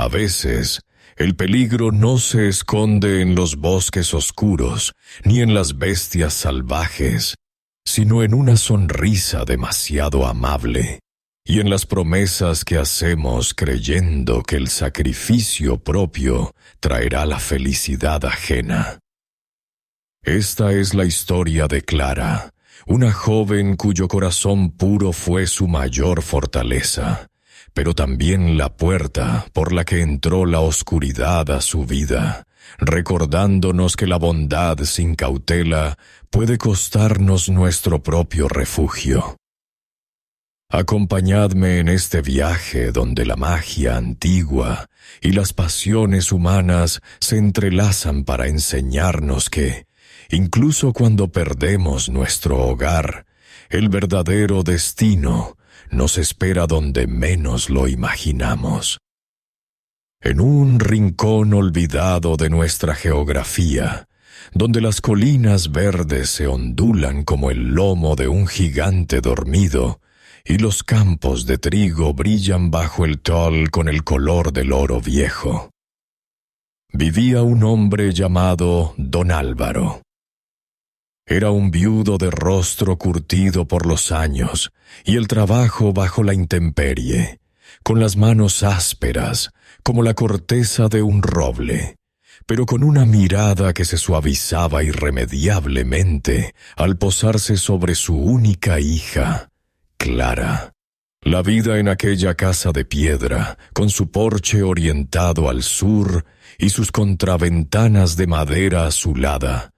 A veces, el peligro no se esconde en los bosques oscuros, ni en las bestias salvajes, sino en una sonrisa demasiado amable, y en las promesas que hacemos creyendo que el sacrificio propio traerá la felicidad ajena. Esta es la historia de Clara, una joven cuyo corazón puro fue su mayor fortaleza, pero también la puerta por la que entró la oscuridad a su vida, recordándonos que la bondad sin cautela puede costarnos nuestro propio refugio. Acompañadme en este viaje donde la magia antigua y las pasiones humanas se entrelazan para enseñarnos que, incluso cuando perdemos nuestro hogar, el verdadero destino nos espera donde menos lo imaginamos. En un rincón olvidado de nuestra geografía, donde las colinas verdes se ondulan como el lomo de un gigante dormido, y los campos de trigo brillan bajo el sol con el color del oro viejo. Vivía un hombre llamado Don Álvaro. Era un viudo de rostro curtido por los años y el trabajo bajo la intemperie, con las manos ásperas como la corteza de un roble, pero con una mirada que se suavizaba irremediablemente al posarse sobre su única hija, Clara. La vida en aquella casa de piedra, con su porche orientado al sur y sus contraventanas de madera azulada,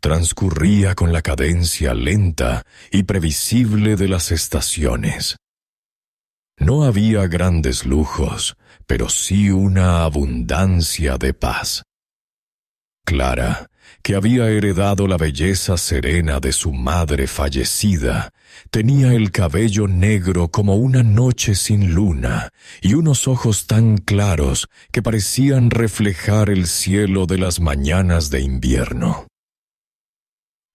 transcurría con la cadencia lenta y previsible de las estaciones. No había grandes lujos, pero sí una abundancia de paz. Clara, que había heredado la belleza serena de su madre fallecida, tenía el cabello negro como una noche sin luna y unos ojos tan claros que parecían reflejar el cielo de las mañanas de invierno.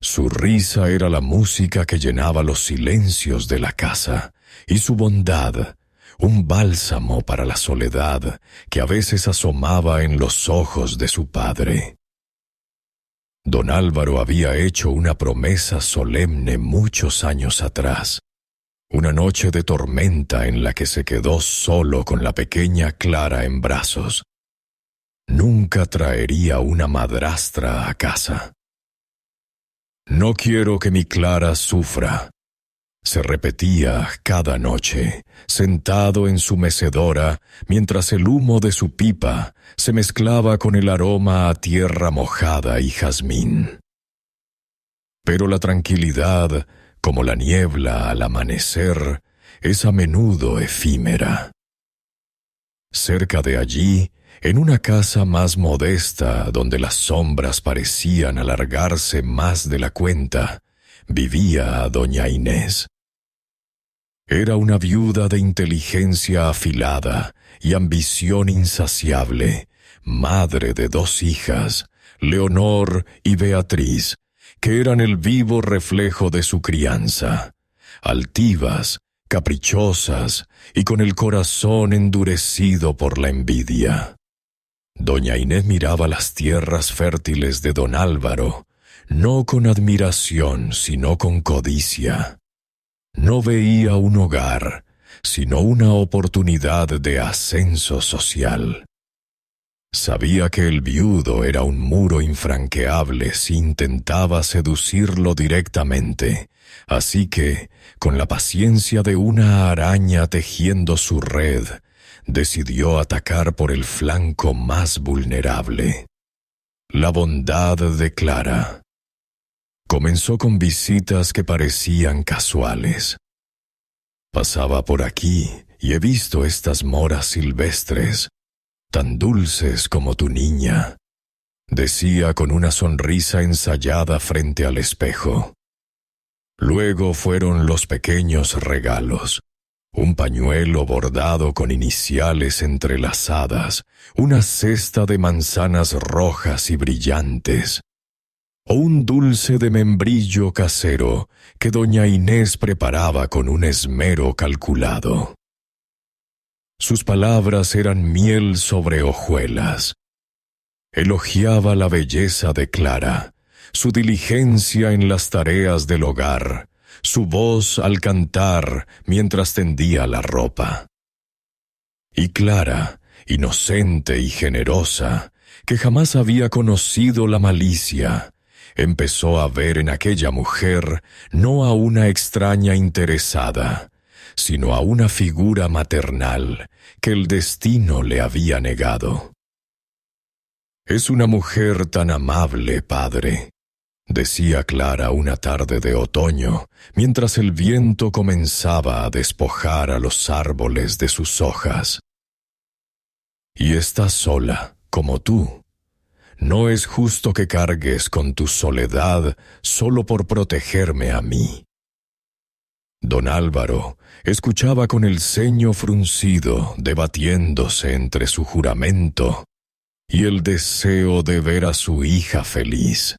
Su risa era la música que llenaba los silencios de la casa, y su bondad, un bálsamo para la soledad que a veces asomaba en los ojos de su padre. Don Álvaro había hecho una promesa solemne muchos años atrás, una noche de tormenta en la que se quedó solo con la pequeña Clara en brazos. Nunca traería una madrastra a casa. «No quiero que mi Clara sufra», se repetía cada noche, sentado en su mecedora, mientras el humo de su pipa se mezclaba con el aroma a tierra mojada y jazmín. Pero la tranquilidad, como la niebla al amanecer, es a menudo efímera. Cerca de allí, en una casa más modesta donde las sombras parecían alargarse más de la cuenta, vivía doña Inés. Era una viuda de inteligencia afilada y ambición insaciable, madre de 2 hijas, Leonor y Beatriz, que eran el vivo reflejo de su crianza, altivas, caprichosas y con el corazón endurecido por la envidia. Doña Inés miraba las tierras fértiles de don Álvaro, no con admiración, sino con codicia. No veía un hogar, sino una oportunidad de ascenso social. Sabía que el viudo era un muro infranqueable si intentaba seducirlo directamente, así que, con la paciencia de una araña tejiendo su red, decidió atacar por el flanco más vulnerable. La bondad de Clara. Comenzó con visitas que parecían casuales. Pasaba por aquí y he visto estas moras silvestres, tan dulces como tu niña, decía con una sonrisa ensayada frente al espejo. Luego fueron los pequeños regalos, un pañuelo bordado con iniciales entrelazadas, una cesta de manzanas rojas y brillantes, o un dulce de membrillo casero que doña Inés preparaba con un esmero calculado. Sus palabras eran miel sobre hojuelas. Elogiaba la belleza de Clara, su diligencia en las tareas del hogar, su voz al cantar mientras tendía la ropa. Y Clara, inocente y generosa, que jamás había conocido la malicia, empezó a ver en aquella mujer no a una extraña interesada, sino a una figura maternal que el destino le había negado. «Es una mujer tan amable, padre», decía Clara una tarde de otoño, mientras el viento comenzaba a despojar a los árboles de sus hojas. «Y está sola, como tú. No es justo que cargues con tu soledad solo por protegerme a mí». Don Álvaro escuchaba con el ceño fruncido, debatiéndose entre su juramento y el deseo de ver a su hija feliz.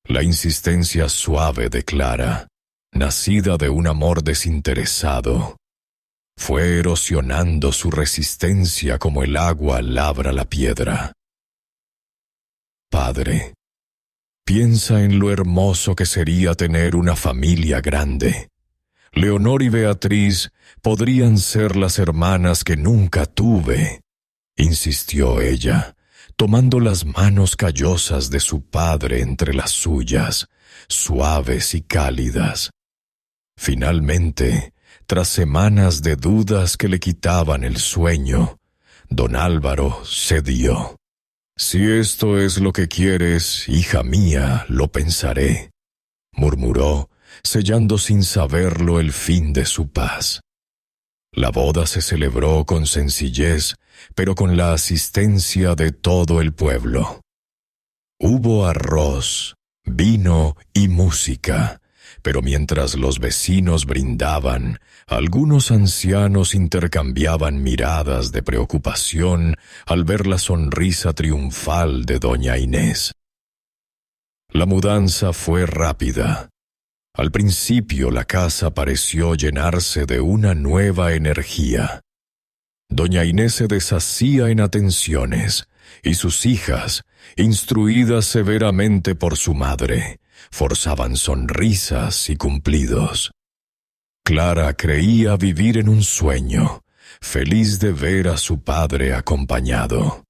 La insistencia suave de Clara, nacida de un amor desinteresado, fue erosionando su resistencia como el agua labra la piedra. «Padre, piensa en lo hermoso que sería tener una familia grande. Leonor y Beatriz podrían ser las hermanas que nunca tuve», insistió ella, tomando las manos callosas de su padre entre las suyas, suaves y cálidas. Finalmente, tras semanas de dudas que le quitaban el sueño, don Álvaro cedió. «Si esto es lo que quieres, hija mía, lo pensaré», murmuró, sellando sin saberlo el fin de su paz. La boda se celebró con sencillez, pero con la asistencia de todo el pueblo. Hubo arroz, vino y música, pero mientras los vecinos brindaban, algunos ancianos intercambiaban miradas de preocupación al ver la sonrisa triunfal de doña Inés. La mudanza fue rápida. Al principio la casa pareció llenarse de una nueva energía. Doña Inés se deshacía en atenciones, y sus hijas, instruidas severamente por su madre, forzaban sonrisas y cumplidos. Clara creía vivir en un sueño, feliz de ver a su padre acompañado.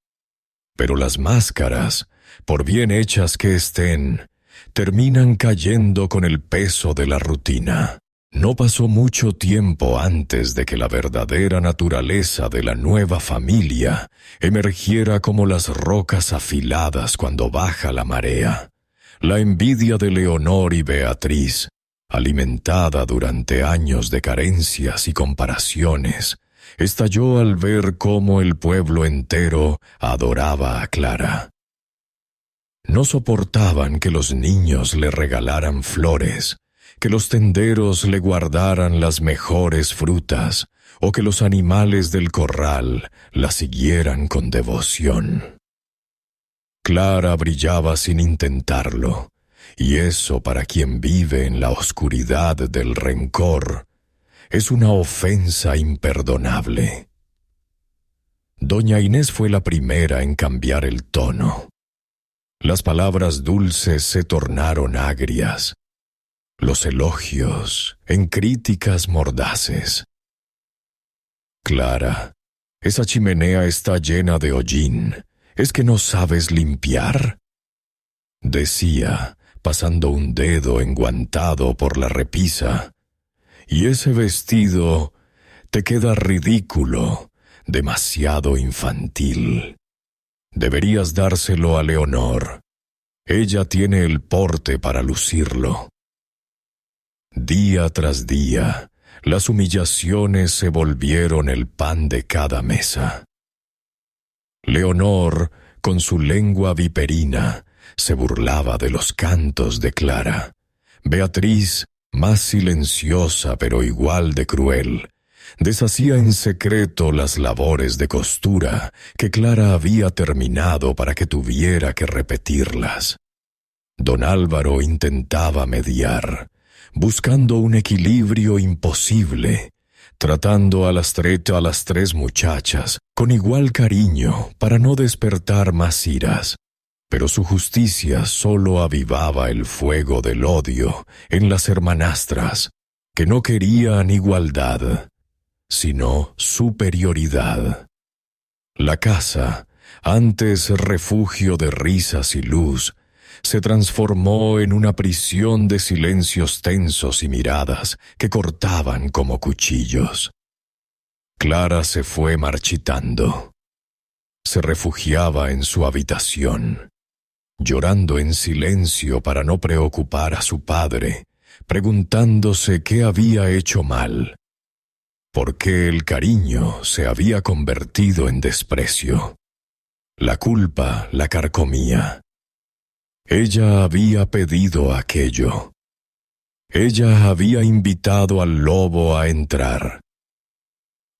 Pero las máscaras, por bien hechas que estén, terminan cayendo con el peso de la rutina. No pasó mucho tiempo antes de que la verdadera naturaleza de la nueva familia emergiera como las rocas afiladas cuando baja la marea. La envidia de Leonor y Beatriz, alimentada durante años de carencias y comparaciones, estalló al ver cómo el pueblo entero adoraba a Clara. No soportaban que los niños le regalaran flores, que los tenderos le guardaran las mejores frutas, o que los animales del corral la siguieran con devoción. Clara brillaba sin intentarlo, y eso para quien vive en la oscuridad del rencor es una ofensa imperdonable. Doña Inés fue la primera en cambiar el tono. Las palabras dulces se tornaron agrias, los elogios en críticas mordaces. «Clara, esa chimenea está llena de hollín. ¿Es que no sabes limpiar?», decía, pasando un dedo enguantado por la repisa. «Y ese vestido te queda ridículo, demasiado infantil. Deberías dárselo a Leonor. Ella tiene el porte para lucirlo». Día tras día, las humillaciones se volvieron el pan de cada mesa. Leonor, con su lengua viperina, se burlaba de los cantos de Clara. Beatriz, más silenciosa pero igual de cruel, deshacía en secreto las labores de costura que Clara había terminado para que tuviera que repetirlas. Don Álvaro intentaba mediar, buscando un equilibrio imposible, tratando a las tres muchachas con igual cariño para no despertar más iras. Pero su justicia solo avivaba el fuego del odio en las hermanastras, que no querían igualdad, sino superioridad. La casa, antes refugio de risas y luz, se transformó en una prisión de silencios tensos y miradas que cortaban como cuchillos. Clara se fue marchitando. Se refugiaba en su habitación, llorando en silencio para no preocupar a su padre, preguntándose qué había hecho mal, por qué el cariño se había convertido en desprecio. La culpa la carcomía. Ella había pedido aquello. Ella había invitado al lobo a entrar.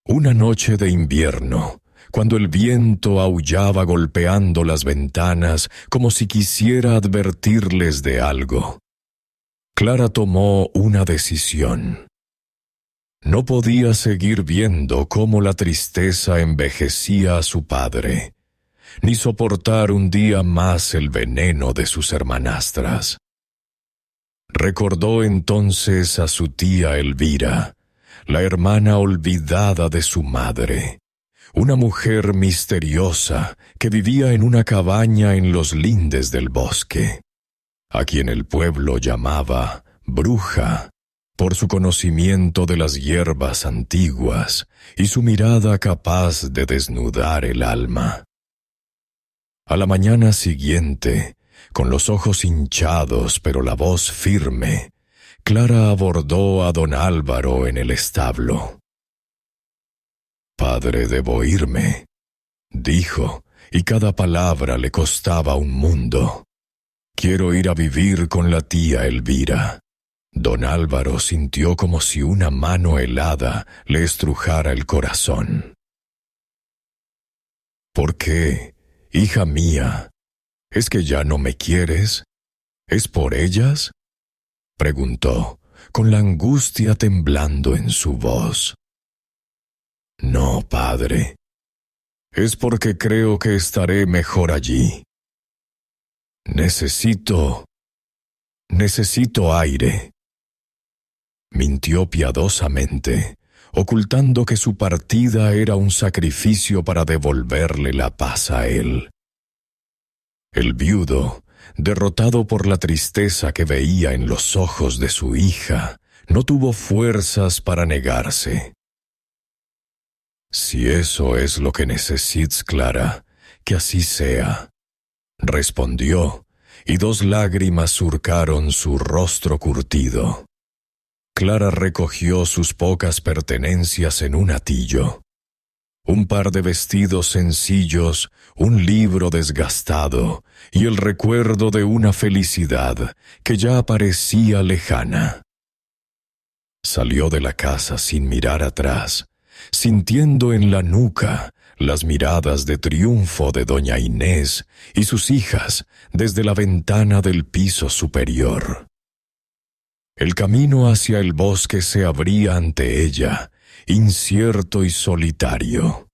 Una noche de invierno, cuando el viento aullaba golpeando las ventanas como si quisiera advertirles de algo, Clara tomó una decisión. No podía seguir viendo cómo la tristeza envejecía a su padre, ni soportar un día más el veneno de sus hermanastras. Recordó entonces a su tía Elvira, la hermana olvidada de su madre, una mujer misteriosa que vivía en una cabaña en los lindes del bosque, a quien el pueblo llamaba bruja, por su conocimiento de las hierbas antiguas y su mirada capaz de desnudar el alma. A la mañana siguiente, con los ojos hinchados pero la voz firme, Clara abordó a don Álvaro en el establo. «Padre, debo irme», dijo, y cada palabra le costaba un mundo. «Quiero ir a vivir con la tía Elvira». Don Álvaro sintió como si una mano helada le estrujara el corazón. «¿Por qué, hija mía? ¿Es que ya no me quieres? ¿Es por ellas?», preguntó, con la angustia temblando en su voz. «No, padre. Es porque creo que estaré mejor allí. Necesito aire». Mintió piadosamente, ocultando que su partida era un sacrificio para devolverle la paz a él. El viudo, derrotado por la tristeza que veía en los ojos de su hija, no tuvo fuerzas para negarse. «Si eso es lo que necesitas, Clara, que así sea», respondió, y 2 lágrimas surcaron su rostro curtido. Clara recogió sus pocas pertenencias en un atillo. Un par de vestidos sencillos, un libro desgastado y el recuerdo de una felicidad que ya parecía lejana. Salió de la casa sin mirar atrás, sintiendo en la nuca las miradas de triunfo de doña Inés y sus hijas desde la ventana del piso superior. El camino hacia el bosque se abría ante ella, incierto y solitario.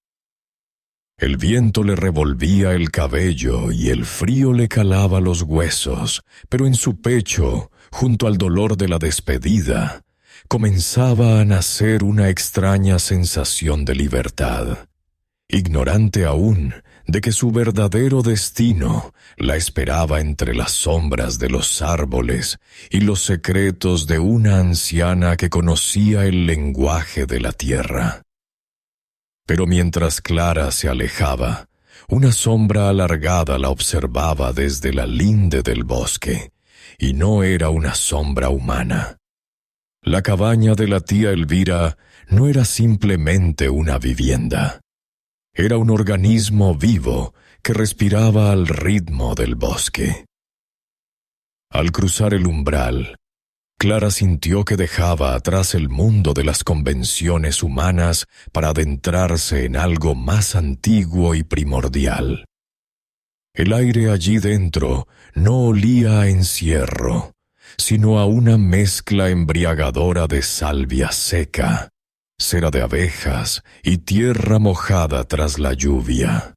El viento le revolvía el cabello y el frío le calaba los huesos, pero en su pecho, junto al dolor de la despedida, comenzaba a nacer una extraña sensación de libertad. Ignorante aún de que su verdadero destino la esperaba entre las sombras de los árboles y los secretos de una anciana que conocía el lenguaje de la tierra. Pero mientras Clara se alejaba, una sombra alargada la observaba desde la linde del bosque, y no era una sombra humana. La cabaña de la tía Elvira no era simplemente una vivienda. Era un organismo vivo que respiraba al ritmo del bosque. Al cruzar el umbral, Clara sintió que dejaba atrás el mundo de las convenciones humanas para adentrarse en algo más antiguo y primordial. El aire allí dentro no olía a encierro, sino a una mezcla embriagadora de salvia seca, cera de abejas y tierra mojada tras la lluvia.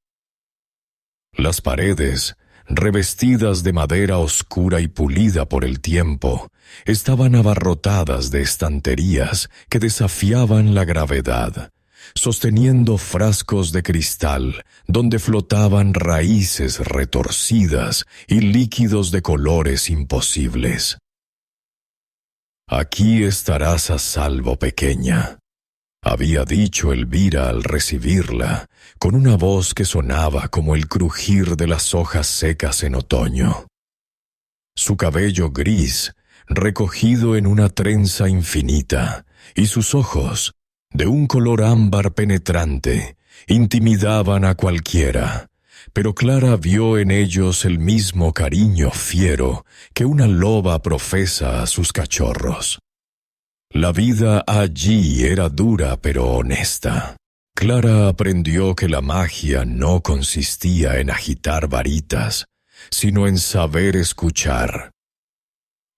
Las paredes, revestidas de madera oscura y pulida por el tiempo, estaban abarrotadas de estanterías que desafiaban la gravedad, sosteniendo frascos de cristal donde flotaban raíces retorcidas y líquidos de colores imposibles. «Aquí estarás a salvo, pequeña», había dicho Elvira al recibirla, con una voz que sonaba como el crujir de las hojas secas en otoño. Su cabello gris, recogido en una trenza infinita, y sus ojos, de un color ámbar penetrante, intimidaban a cualquiera, pero Clara vio en ellos el mismo cariño fiero que una loba profesa a sus cachorros. La vida allí era dura pero honesta. Clara aprendió que la magia no consistía en agitar varitas, sino en saber escuchar.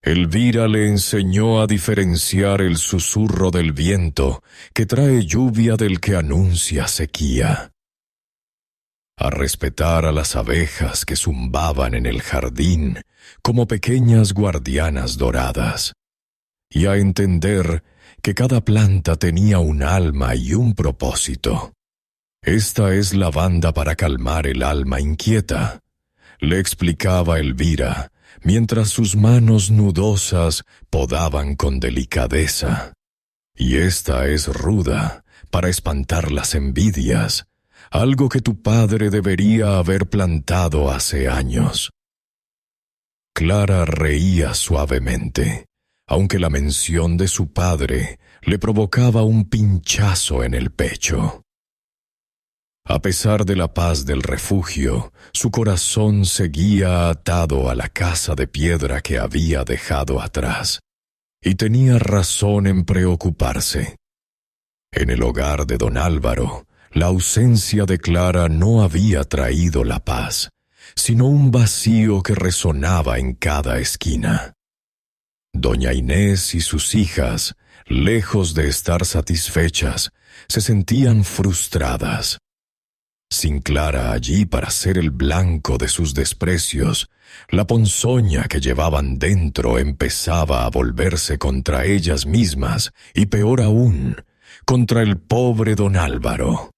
Elvira le enseñó a diferenciar el susurro del viento que trae lluvia del que anuncia sequía, a respetar a las abejas que zumbaban en el jardín como pequeñas guardianas doradas, y a entender que cada planta tenía un alma y un propósito. «Esta es la banda para calmar el alma inquieta», le explicaba Elvira, mientras sus manos nudosas podaban con delicadeza. «Y esta es ruda, para espantar las envidias, algo que tu padre debería haber plantado hace años». Clara reía suavemente, aunque la mención de su padre le provocaba un pinchazo en el pecho. A pesar de la paz del refugio, su corazón seguía atado a la casa de piedra que había dejado atrás, y tenía razón en preocuparse. En el hogar de don Álvaro, la ausencia de Clara no había traído la paz, sino un vacío que resonaba en cada esquina. Doña Inés y sus hijas, lejos de estar satisfechas, se sentían frustradas. Sin Clara allí para ser el blanco de sus desprecios, la ponzoña que llevaban dentro empezaba a volverse contra ellas mismas y, peor aún, contra el pobre don Álvaro.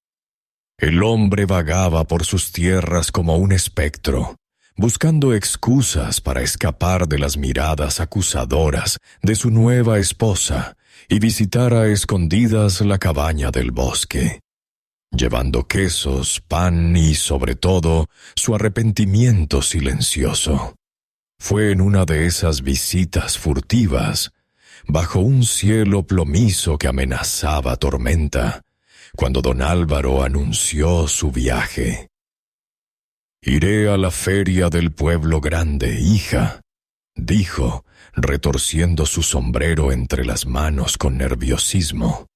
El hombre vagaba por sus tierras como un espectro, buscando excusas para escapar de las miradas acusadoras de su nueva esposa y visitar a escondidas la cabaña del bosque, llevando quesos, pan y, sobre todo, su arrepentimiento silencioso. Fue en una de esas visitas furtivas, bajo un cielo plomizo que amenazaba tormenta, cuando don Álvaro anunció su viaje. «Iré a la feria del pueblo grande, hija», dijo, retorciendo su sombrero entre las manos con nerviosismo.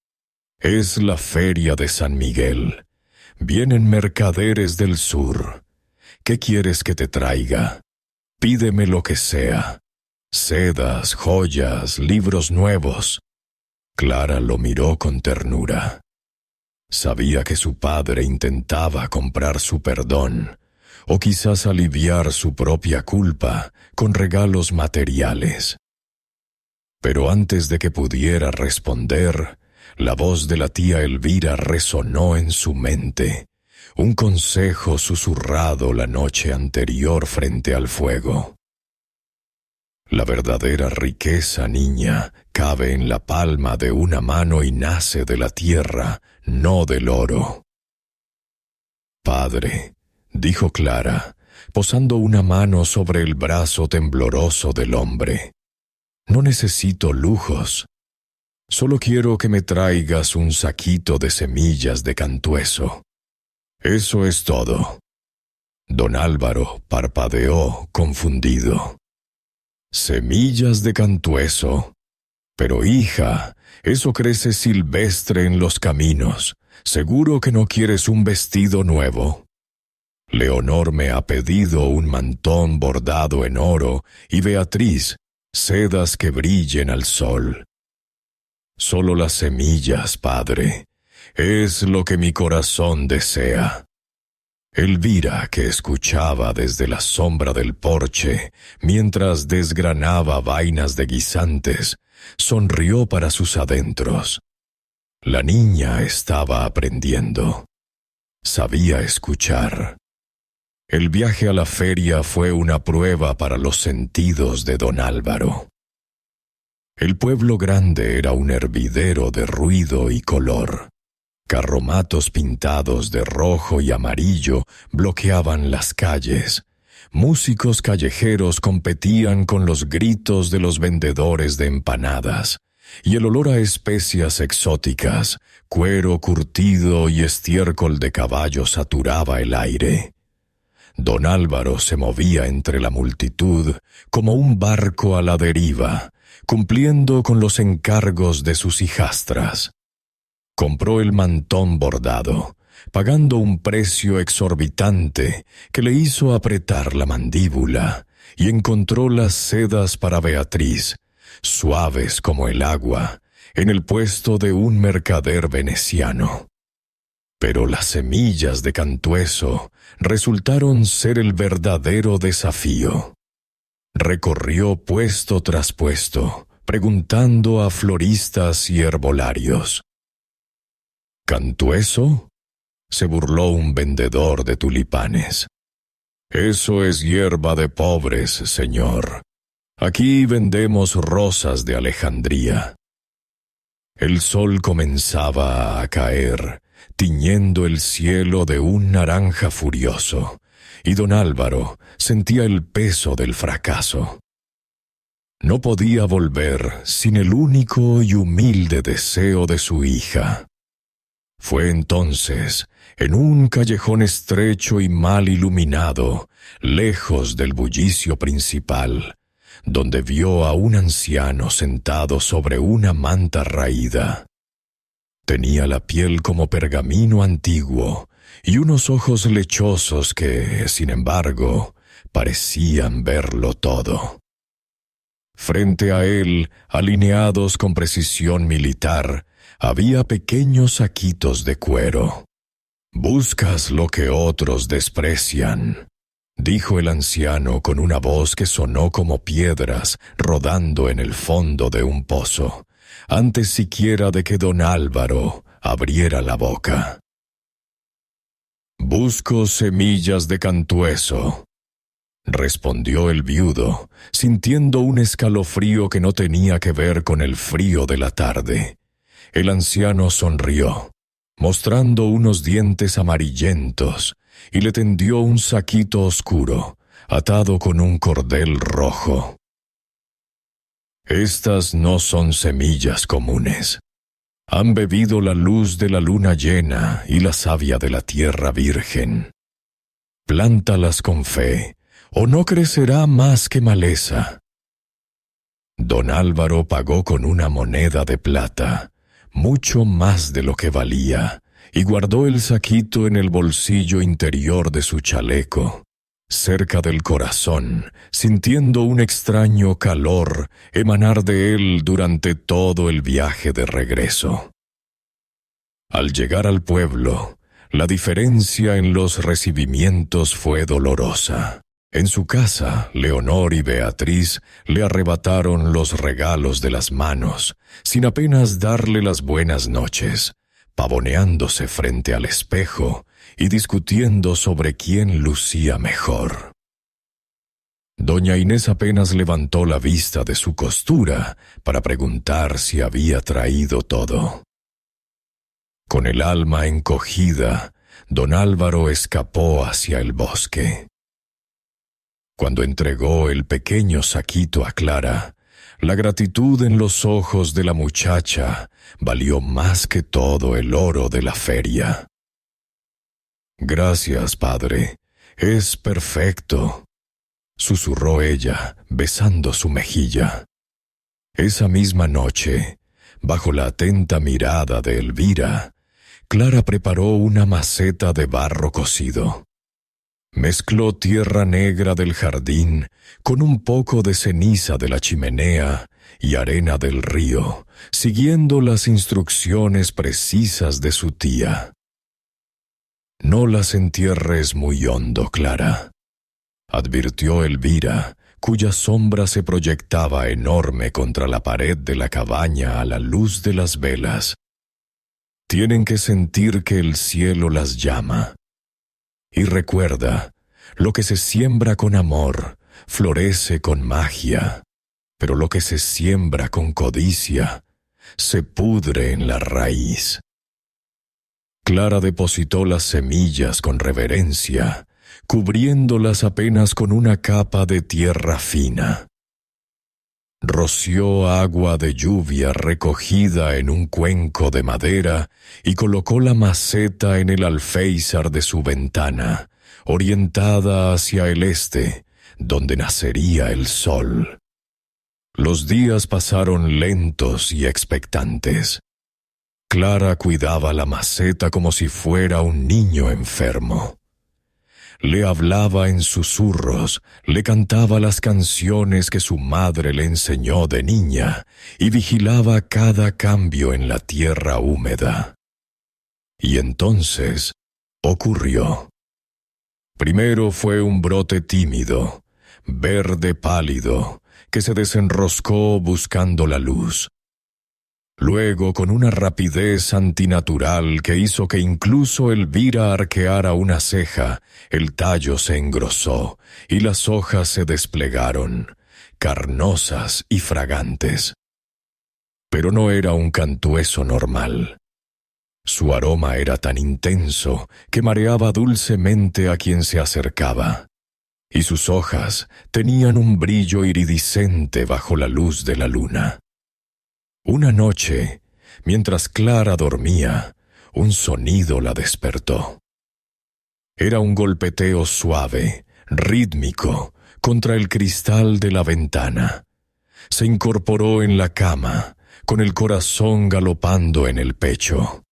«Es la feria de San Miguel. Vienen mercaderes del sur. ¿Qué quieres que te traiga? Pídeme lo que sea. Sedas, joyas, libros nuevos». Clara lo miró con ternura. Sabía que su padre intentaba comprar su perdón, o quizás aliviar su propia culpa con regalos materiales. Pero antes de que pudiera responder, la voz de la tía Elvira resonó en su mente, un consejo susurrado la noche anterior frente al fuego. «La verdadera riqueza, niña, cabe en la palma de una mano y nace de la tierra, no del oro». «Padre», dijo Clara, posando una mano sobre el brazo tembloroso del hombre, «no necesito lujos. Solo quiero que me traigas un saquito de semillas de cantueso. Eso es todo». Don Álvaro parpadeó confundido. «¿Semillas de cantueso? Pero hija, eso crece silvestre en los caminos. ¿Seguro que no quieres un vestido nuevo? Leonor me ha pedido un mantón bordado en oro y Beatriz, sedas que brillen al sol. Solo las semillas, padre. Es lo que mi corazón desea. Elvira, que escuchaba desde la sombra del porche, mientras desgranaba vainas de guisantes, sonrió para sus adentros. La niña estaba aprendiendo. Sabía escuchar. El viaje a la feria fue una prueba para los sentidos de don Álvaro. El pueblo grande era un hervidero de ruido y color. Carromatos pintados de rojo y amarillo bloqueaban las calles. Músicos callejeros competían con los gritos de los vendedores de empanadas, y el olor a especias exóticas, cuero curtido y estiércol de caballo saturaba el aire. Don Álvaro se movía entre la multitud como un barco a la deriva, cumpliendo con los encargos de sus hijastras. Compró el mantón bordado, pagando un precio exorbitante que le hizo apretar la mandíbula, y encontró las sedas para Beatriz, suaves como el agua, en el puesto de un mercader veneciano. Pero las semillas de Cantueso resultaron ser el verdadero desafío. Recorrió puesto tras puesto, preguntando a floristas y herbolarios. ¿Cantueso?, se burló un vendedor de tulipanes. Eso es hierba de pobres, señor. Aquí vendemos rosas de Alejandría. El sol comenzaba a caer, tiñendo el cielo de un naranja furioso, y don Álvaro sentía el peso del fracaso. No podía volver sin el único y humilde deseo de su hija. Fue entonces, en un callejón estrecho y mal iluminado, lejos del bullicio principal, donde vio a un anciano sentado sobre una manta raída. Tenía la piel como pergamino antiguo y unos ojos lechosos que, sin embargo, parecían verlo todo. Frente a él, alineados con precisión militar, había pequeños saquitos de cuero. «Buscas lo que otros desprecian», dijo el anciano con una voz que sonó como piedras rodando en el fondo de un pozo, antes siquiera de que don Álvaro abriera la boca. «Busco semillas de Cantueso», respondió el viudo, sintiendo un escalofrío que no tenía que ver con el frío de la tarde. El anciano sonrió, mostrando unos dientes amarillentos, y le tendió un saquito oscuro, atado con un cordel rojo. «Estas no son semillas comunes. Han bebido la luz de la luna llena y la savia de la tierra virgen. Plántalas con fe, o no crecerá más que maleza». Don Álvaro pagó con una moneda de plata, mucho más de lo que valía, y guardó el saquito en el bolsillo interior de su chaleco, cerca del corazón, sintiendo un extraño calor emanar de él durante todo el viaje de regreso. Al llegar al pueblo, la diferencia en los recibimientos fue dolorosa. En su casa, Leonor y Beatriz le arrebataron los regalos de las manos, sin apenas darle las buenas noches, pavoneándose frente al espejo y discutiendo sobre quién lucía mejor. Doña Inés apenas levantó la vista de su costura para preguntar si había traído todo. Con el alma encogida, don Álvaro escapó hacia el bosque. Cuando entregó el pequeño saquito a Clara, la gratitud en los ojos de la muchacha valió más que todo el oro de la feria. «Gracias, padre, es perfecto», susurró ella, besando su mejilla. Esa misma noche, bajo la atenta mirada de Elvira, Clara preparó una maceta de barro cocido. Mezcló tierra negra del jardín con un poco de ceniza de la chimenea y arena del río, siguiendo las instrucciones precisas de su tía. «No las entierres muy hondo, Clara», advirtió Elvira, cuya sombra se proyectaba enorme contra la pared de la cabaña a la luz de las velas. «Tienen que sentir que el cielo las llama. Y recuerda, lo que se siembra con amor, florece con magia, pero lo que se siembra con codicia, se pudre en la raíz». Clara depositó las semillas con reverencia, cubriéndolas apenas con una capa de tierra fina. Roció agua de lluvia recogida en un cuenco de madera y colocó la maceta en el alféizar de su ventana, orientada hacia el este, donde nacería el sol. Los días pasaron lentos y expectantes. Clara cuidaba la maceta como si fuera un niño enfermo. Le hablaba en susurros, le cantaba las canciones que su madre le enseñó de niña y vigilaba cada cambio en la tierra húmeda. Y entonces ocurrió. Primero fue un brote tímido, verde pálido, que se desenroscó buscando la luz. Luego, con una rapidez antinatural que hizo que incluso Elvira arqueara una ceja, el tallo se engrosó y las hojas se desplegaron, carnosas y fragantes. Pero no era un cantueso normal. Su aroma era tan intenso que mareaba dulcemente a quien se acercaba, y sus hojas tenían un brillo iridiscente bajo la luz de la luna. Una noche, mientras Clara dormía, un sonido la despertó. Era un golpeteo suave, rítmico, contra el cristal de la ventana. Se incorporó en la cama, con el corazón galopando en el pecho.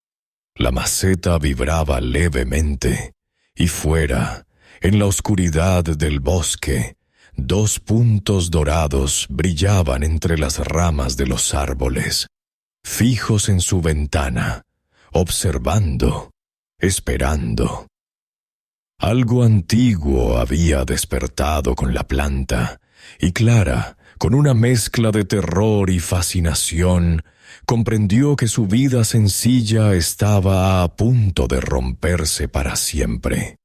La maceta vibraba levemente, y fuera, en la oscuridad del bosque, 2 puntos dorados brillaban entre las ramas de los árboles, fijos en su ventana, observando, esperando. Algo antiguo había despertado con la planta, y Clara, con una mezcla de terror y fascinación, comprendió que su vida sencilla estaba a punto de romperse para siempre.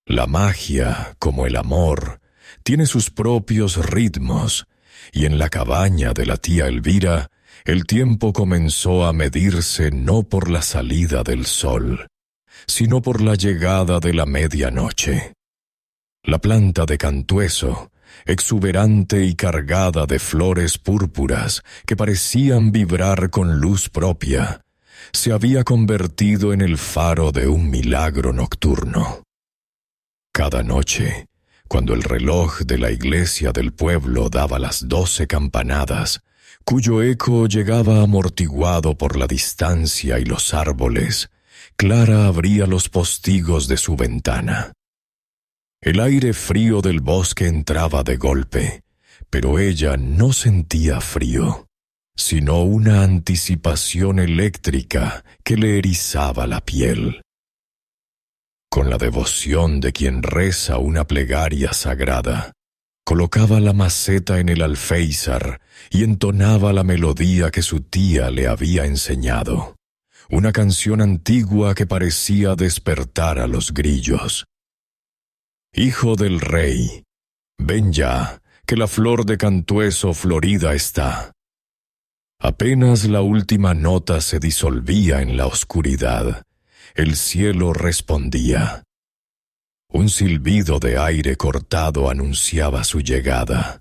La magia, como el amor, tiene sus propios ritmos, y en la cabaña de la tía Elvira, el tiempo comenzó a medirse no por la salida del sol, sino por la llegada de la medianoche. La planta de cantueso, exuberante y cargada de flores púrpuras que parecían vibrar con luz propia, se había convertido en el faro de un milagro nocturno. Cada noche, cuando el reloj de la iglesia del pueblo daba las 12 campanadas, cuyo eco llegaba amortiguado por la distancia y los árboles, Clara abría los postigos de su ventana. El aire frío del bosque entraba de golpe, pero ella no sentía frío, sino una anticipación eléctrica que le erizaba la piel. Con la devoción de quien reza una plegaria sagrada, colocaba la maceta en el alféizar y entonaba la melodía que su tía le había enseñado, una canción antigua que parecía despertar a los grillos. «Hijo del rey, ven ya, que la flor de cantueso florida está». Apenas la última nota se disolvía en la oscuridad, el cielo respondía. Un silbido de aire cortado anunciaba su llegada.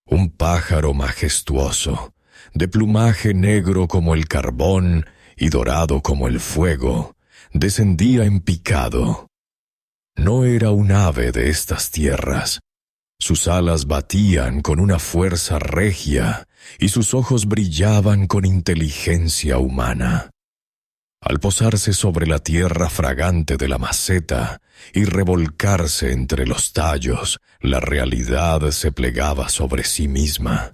Un pájaro majestuoso, de plumaje negro como el carbón y dorado como el fuego, descendía en picado. No era un ave de estas tierras. Sus alas batían con una fuerza regia y sus ojos brillaban con inteligencia humana. Al posarse sobre la tierra fragante de la maceta y revolcarse entre los tallos, la realidad se plegaba sobre sí misma.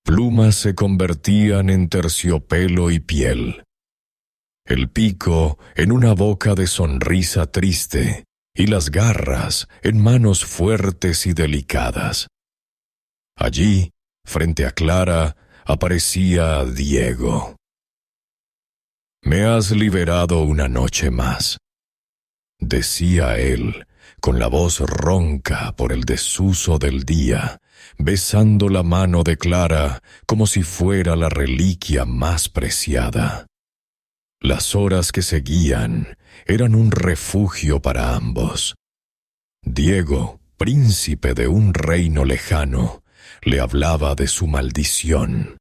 Plumas se convertían en terciopelo y piel. El pico en una boca de sonrisa triste y las garras en manos fuertes y delicadas. Allí, frente a Clara, aparecía Diego. «Me has liberado una noche más», decía él, con la voz ronca por el desuso del día, besando la mano de Clara como si fuera la reliquia más preciada. Las horas que seguían eran un refugio para ambos. Diego, príncipe de un reino lejano, le hablaba de su maldición,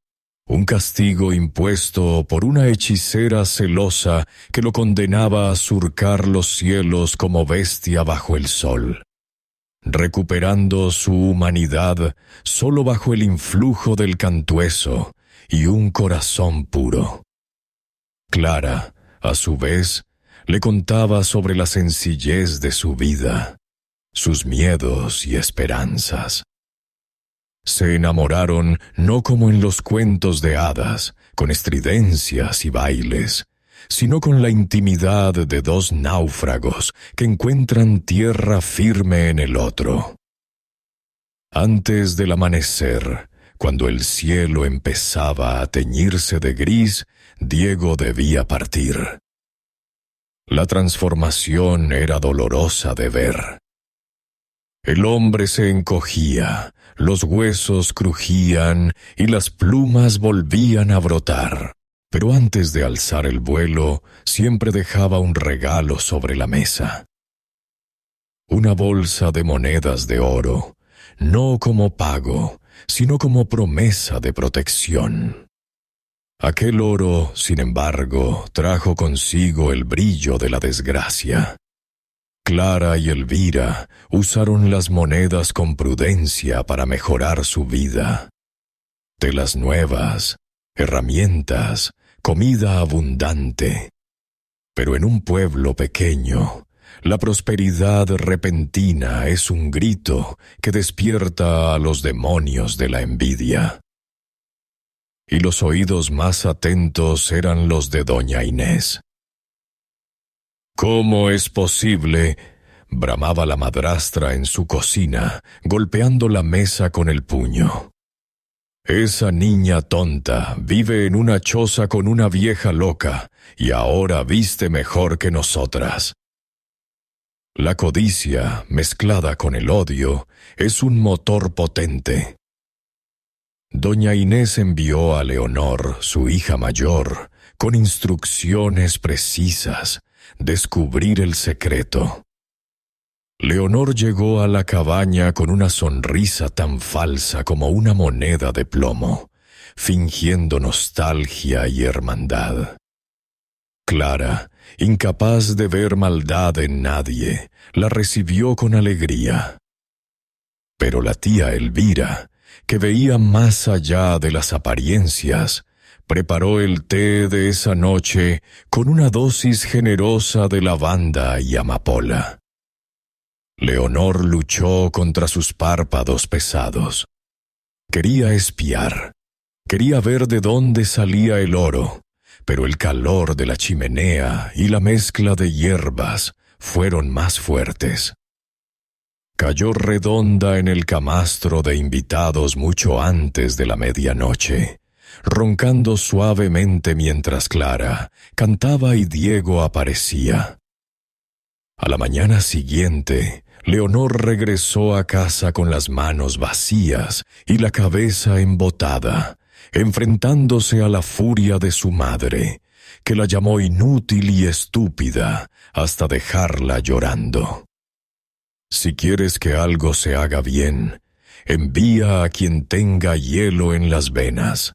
un castigo impuesto por una hechicera celosa que lo condenaba a surcar los cielos como bestia bajo el sol, recuperando su humanidad solo bajo el influjo del cantueso y un corazón puro. Clara, a su vez, le contaba sobre la sencillez de su vida, sus miedos y esperanzas. Se enamoraron no como en los cuentos de hadas, con estridencias y bailes, sino con la intimidad de dos náufragos que encuentran tierra firme en el otro. Antes del amanecer, cuando el cielo empezaba a teñirse de gris, Diego debía partir. La transformación era dolorosa de ver. El hombre se encogía, los huesos crujían y las plumas volvían a brotar. Pero antes de alzar el vuelo, siempre dejaba un regalo sobre la mesa. Una bolsa de monedas de oro, no como pago, sino como promesa de protección. Aquel oro, sin embargo, trajo consigo el brillo de la desgracia. Clara y Elvira usaron las monedas con prudencia para mejorar su vida. Telas nuevas, herramientas, comida abundante. Pero en un pueblo pequeño, la prosperidad repentina es un grito que despierta a los demonios de la envidia. Y los oídos más atentos eran los de doña Inés. «¿Cómo es posible?», bramaba la madrastra en su cocina, golpeando la mesa con el puño. «Esa niña tonta vive en una choza con una vieja loca y ahora viste mejor que nosotras». La codicia, mezclada con el odio, es un motor potente. Doña Inés envió a Leonor, su hija mayor, con instrucciones precisas, descubrir el secreto. Leonor llegó a la cabaña con una sonrisa tan falsa como una moneda de plomo, fingiendo nostalgia y hermandad. Clara, incapaz de ver maldad en nadie, la recibió con alegría. Pero la tía Elvira, que veía más allá de las apariencias, preparó el té de esa noche con una dosis generosa de lavanda y amapola. Leonor luchó contra sus párpados pesados. Quería espiar, quería ver de dónde salía el oro, pero el calor de la chimenea y la mezcla de hierbas fueron más fuertes. Cayó redonda en el camastro de invitados mucho antes de la medianoche, roncando suavemente mientras Clara cantaba y Diego aparecía. A la mañana siguiente, Leonor regresó a casa con las manos vacías y la cabeza embotada, enfrentándose a la furia de su madre, que la llamó inútil y estúpida hasta dejarla llorando. «Si quieres que algo se haga bien, envía a quien tenga hielo en las venas»,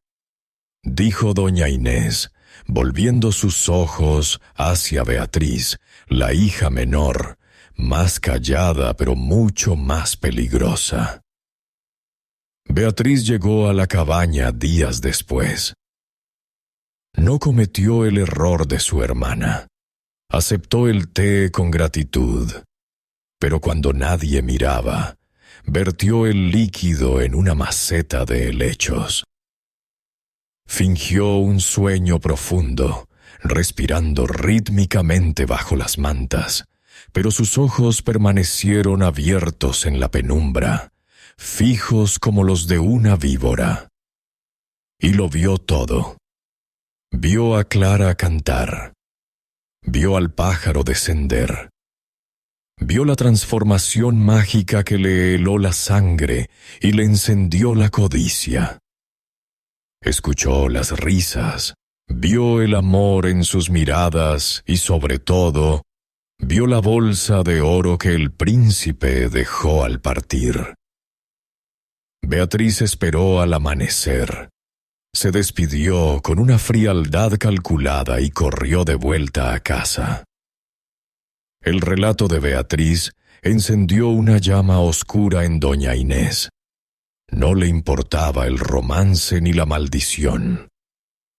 dijo doña Inés, volviendo sus ojos hacia Beatriz, la hija menor, más callada pero mucho más peligrosa. Beatriz llegó a la cabaña días después. no cometió el error de su hermana. Aceptó el té con gratitud, pero cuando nadie miraba, vertió el líquido en una maceta de helechos. Fingió un sueño profundo, respirando rítmicamente bajo las mantas, pero sus ojos permanecieron abiertos en la penumbra, fijos como los de una víbora. Y lo vio todo. Vio a Clara cantar. Vio al pájaro descender. Vio la transformación mágica que le heló la sangre y le encendió la codicia. Escuchó las risas, vio el amor en sus miradas y, sobre todo, vio la bolsa de oro que el príncipe dejó al partir. Beatriz esperó al amanecer. Se despidió con una frialdad calculada y corrió de vuelta a casa. El relato de Beatriz encendió una llama oscura en doña Inés. No le importaba el romance ni la maldición.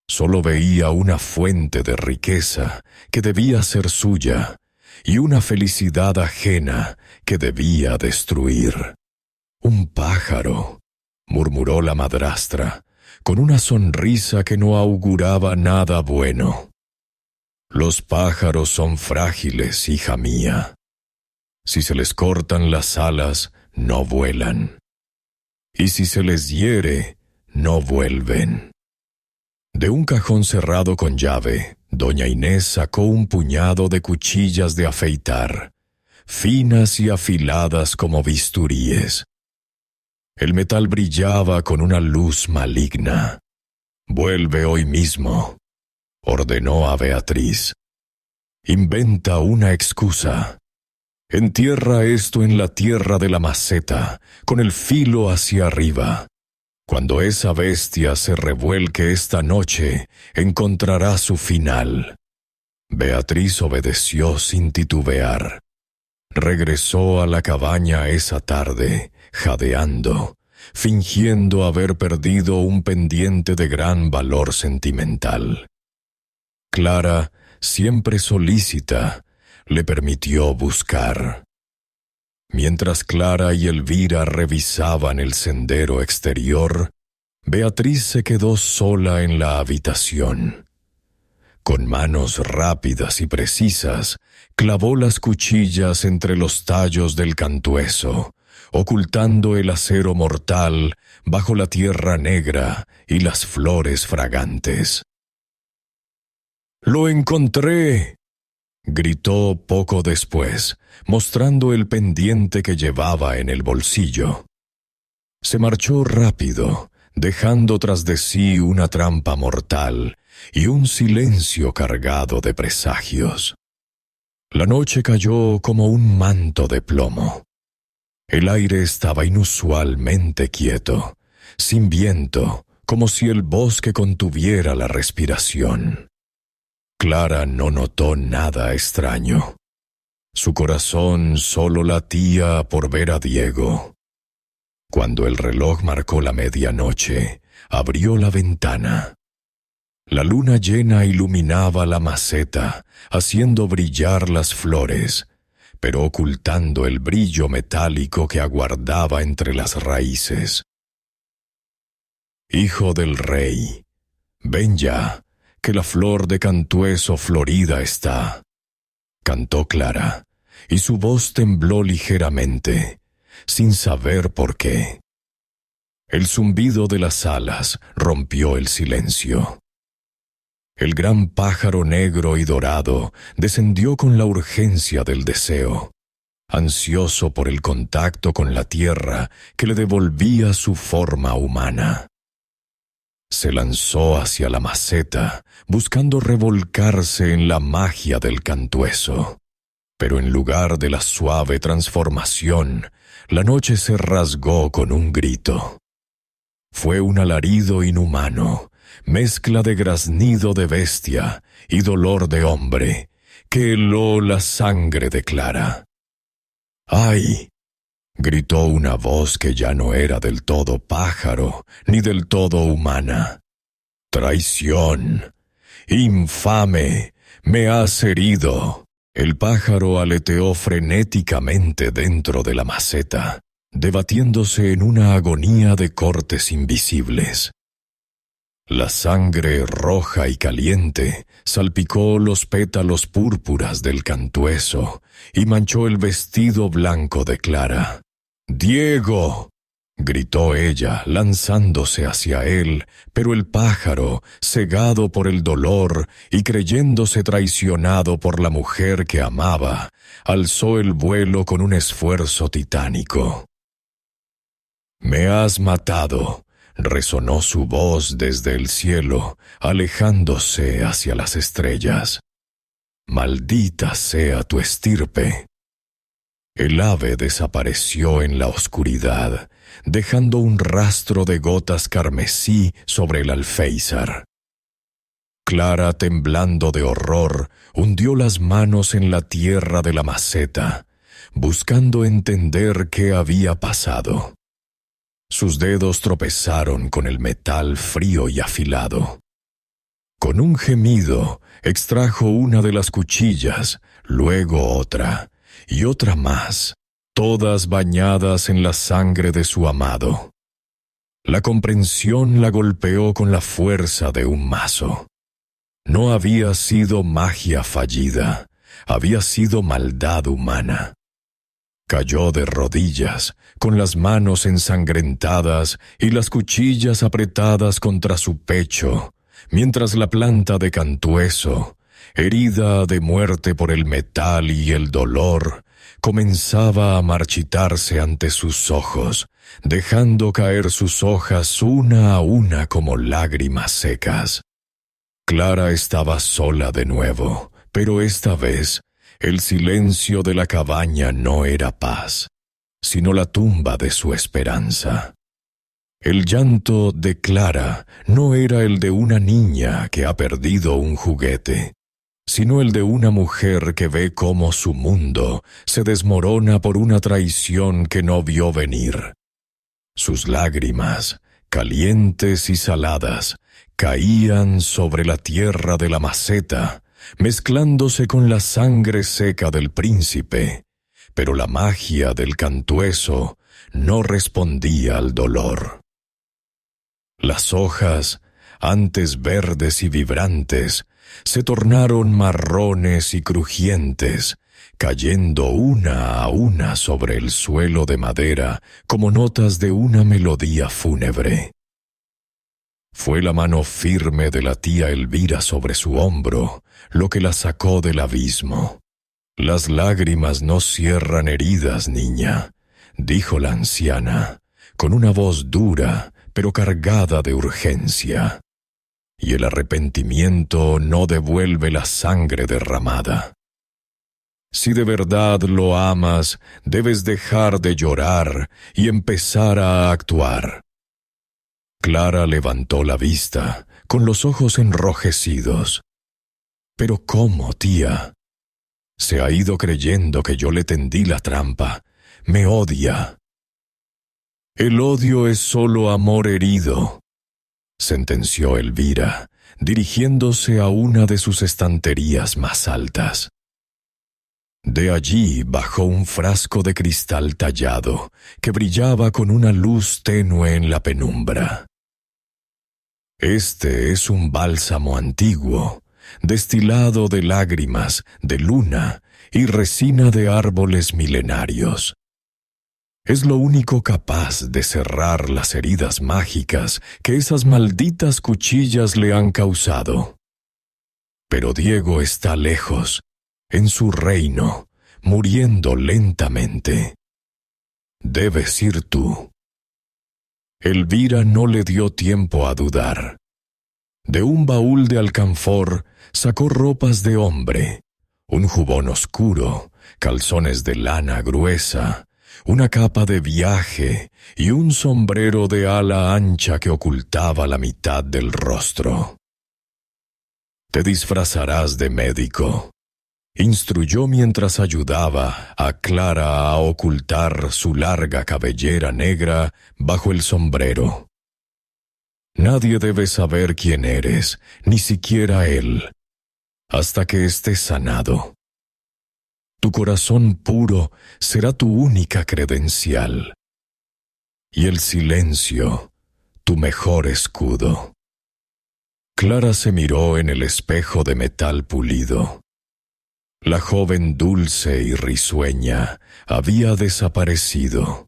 Solo veía una fuente de riqueza que debía ser suya y una felicidad ajena que debía destruir. «Un pájaro», murmuró la madrastra, con una sonrisa que no auguraba nada bueno. «Los pájaros son frágiles, hija mía. Si se les cortan las alas, no vuelan. Y si se les hiere, no vuelven». De un cajón cerrado con llave, doña Inés sacó un puñado de cuchillas de afeitar, finas y afiladas como bisturíes. El metal brillaba con una luz maligna. «Vuelve hoy mismo», ordenó a Beatriz. «Inventa una excusa. Entierra esto en la tierra de la maceta, con el filo hacia arriba. Cuando esa bestia se revuelque esta noche, encontrará su final». Beatriz obedeció sin titubear. Regresó a la cabaña esa tarde, jadeando, fingiendo haber perdido un pendiente de gran valor sentimental. Clara, siempre solícita, le permitió buscar. Mientras Clara y Elvira revisaban el sendero exterior, Beatriz se quedó sola en la habitación. Con manos rápidas y precisas, clavó las cuchillas entre los tallos del cantueso, ocultando el acero mortal bajo la tierra negra y las flores fragantes. «¡Lo encontré!», gritó poco después, mostrando el pendiente que llevaba en el bolsillo. Se marchó rápido, dejando tras de sí una trampa mortal y un silencio cargado de presagios. La noche cayó como un manto de plomo. El aire estaba inusualmente quieto, sin viento, como si el bosque contuviera la respiración. Clara no notó nada extraño. Su corazón solo latía por ver a Diego. Cuando el reloj marcó la medianoche, abrió la ventana. La luna llena iluminaba la maceta, haciendo brillar las flores, pero ocultando el brillo metálico que aguardaba entre las raíces. «Hijo del rey, ven ya, que la flor de cantueso florida está», cantó Clara, y su voz tembló ligeramente, sin saber por qué. El zumbido de las alas rompió el silencio. El gran pájaro negro y dorado descendió con la urgencia del deseo, ansioso por el contacto con la tierra que le devolvía su forma humana. Se lanzó hacia la maceta, buscando revolcarse en la magia del cantueso. Pero en lugar de la suave transformación, la noche se rasgó con un grito. Fue un alarido inhumano, mezcla de graznido de bestia y dolor de hombre, que heló la sangre de Clara. «¡Ay!», gritó una voz que ya no era del todo pájaro ni del todo humana. «¡Traición! ¡Infame! ¡Me has herido! El pájaro aleteó frenéticamente dentro de la maceta, debatiéndose en una agonía de cortes invisibles. La sangre roja y caliente salpicó los pétalos púrpuras del cantueso y manchó el vestido blanco de Clara. «¡Diego!», gritó ella, lanzándose hacia él, pero el pájaro, cegado por el dolor y creyéndose traicionado por la mujer que amaba, alzó el vuelo con un esfuerzo titánico. «Me has matado», resonó su voz desde el cielo, alejándose hacia las estrellas. «Maldita sea tu estirpe». El ave desapareció en la oscuridad, dejando un rastro de gotas carmesí sobre el alféizar. Clara, temblando de horror, hundió las manos en la tierra de la maceta, buscando entender qué había pasado. Sus dedos tropezaron con el metal frío y afilado. Con un gemido, extrajo una de las cuchillas, luego otra, y otra más, todas bañadas en la sangre de su amado. La comprensión la golpeó con la fuerza de un mazo. No había sido magia fallida, había sido maldad humana. Cayó de rodillas, con las manos ensangrentadas y las cuchillas apretadas contra su pecho, mientras la planta de cantueso, herida de muerte por el metal y el dolor, comenzaba a marchitarse ante sus ojos, dejando caer sus hojas una a una como lágrimas secas. Clara estaba sola de nuevo, pero esta vez el silencio de la cabaña no era paz, sino la tumba de su esperanza. El llanto de Clara no era el de una niña que ha perdido un juguete, sino el de una mujer que ve cómo su mundo se desmorona por una traición que no vio venir. Sus lágrimas, calientes y saladas, caían sobre la tierra de la maceta, mezclándose con la sangre seca del príncipe, pero la magia del cantueso no respondía al dolor. Las hojas, antes verdes y vibrantes, se tornaron marrones y crujientes, cayendo una a una sobre el suelo de madera como notas de una melodía fúnebre. Fue la mano firme de la tía Elvira sobre su hombro lo que la sacó del abismo. «Las lágrimas no cierran heridas, niña», dijo la anciana, con una voz dura, pero cargada de urgencia. «Y el arrepentimiento no devuelve la sangre derramada. Si de verdad lo amas, debes dejar de llorar y empezar a actuar». Clara levantó la vista, con los ojos enrojecidos. «¿Pero cómo, tía? Se ha ido creyendo que yo le tendí la trampa. Me odia». «El odio es solo amor herido», sentenció Elvira, dirigiéndose a una de sus estanterías más altas. De allí bajó un frasco de cristal tallado, que brillaba con una luz tenue en la penumbra. «Este es un bálsamo antiguo, destilado de lágrimas, de luna y resina de árboles milenarios. Es lo único capaz de cerrar las heridas mágicas que esas malditas cuchillas le han causado. Pero Diego está lejos, en su reino, muriendo lentamente. Debes ir tú». Elvira no le dio tiempo a dudar. De un baúl de alcanfor sacó ropas de hombre, un jubón oscuro, calzones de lana gruesa, una capa de viaje y un sombrero de ala ancha que ocultaba la mitad del rostro. «Te disfrazarás de médico», instruyó mientras ayudaba a Clara a ocultar su larga cabellera negra bajo el sombrero. Nadie debe saber quién eres, ni siquiera él, hasta que estés sanado. Tu corazón puro será tu única credencial, y el silencio, tu mejor escudo. Clara se miró en el espejo de metal pulido. La joven dulce y risueña había desaparecido.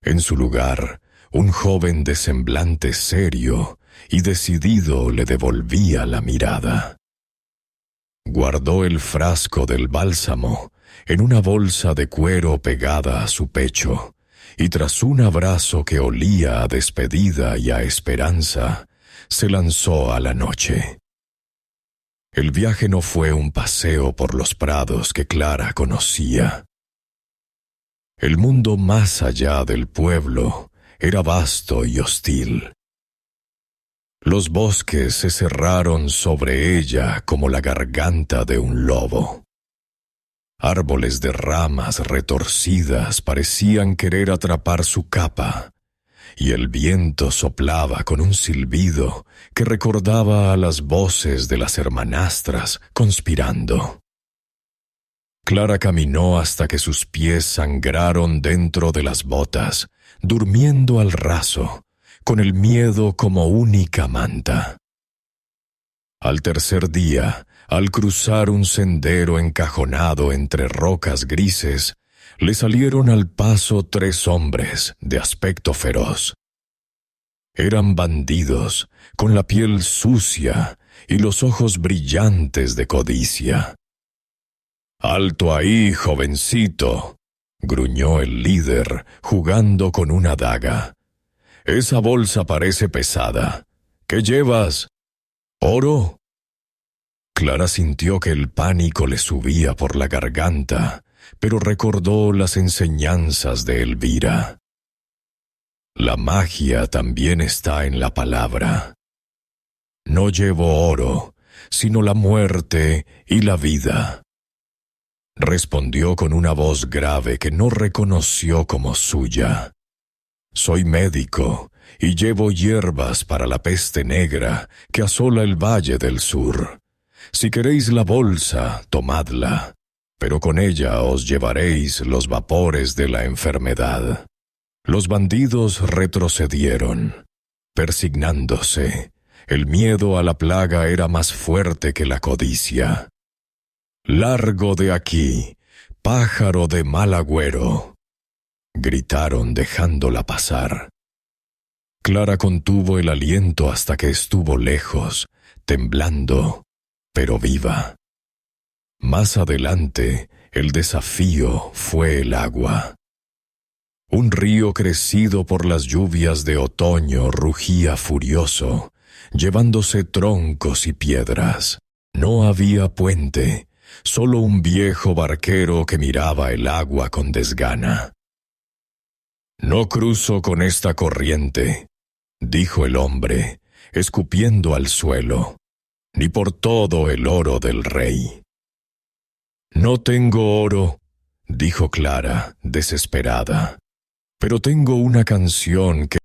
En su lugar, un joven de semblante serio y decidido le devolvía la mirada. Guardó el frasco del bálsamo en una bolsa de cuero pegada a su pecho, y tras un abrazo que olía a despedida y a esperanza, se lanzó a la noche. El viaje no fue un paseo por los prados que Clara conocía. El mundo más allá del pueblo era vasto y hostil. Los bosques se cerraron sobre ella como la garganta de un lobo. Árboles de ramas retorcidas parecían querer atrapar su capa, y el viento soplaba con un silbido que recordaba a las voces de las hermanastras conspirando. Clara caminó hasta que sus pies sangraron dentro de las botas, durmiendo al raso, con el miedo como única manta. Al tercer día, al cruzar un sendero encajonado entre rocas grises, le salieron al paso 3 hombres de aspecto feroz. Eran bandidos, con la piel sucia y los ojos brillantes de codicia. «¡Alto ahí, jovencito!», gruñó el líder, jugando con una daga. «Esa bolsa parece pesada. ¿Qué llevas? ¿Oro?». Clara sintió que el pánico le subía por la garganta, pero recordó las enseñanzas de Elvira. La magia también está en la palabra. «No llevo oro, sino la muerte y la vida», respondió con una voz grave que no reconoció como suya. «Soy médico y llevo hierbas para la peste negra que asola el Valle del Sur. Si queréis la bolsa, tomadla, pero con ella os llevaréis los vapores de la enfermedad». Los bandidos retrocedieron, persignándose. El miedo a la plaga era más fuerte que la codicia. «¡Largo de aquí, pájaro de mal agüero!», gritaron dejándola pasar. Clara contuvo el aliento hasta que estuvo lejos, temblando, pero viva. Más adelante, el desafío fue el agua. Un río crecido por las lluvias de otoño rugía furioso, llevándose troncos y piedras. No había puente, solo un viejo barquero que miraba el agua con desgana. «No cruzo con esta corriente», dijo el hombre, escupiendo al suelo, «ni por todo el oro del rey». «No tengo oro», dijo Clara, desesperada, «pero tengo una canción que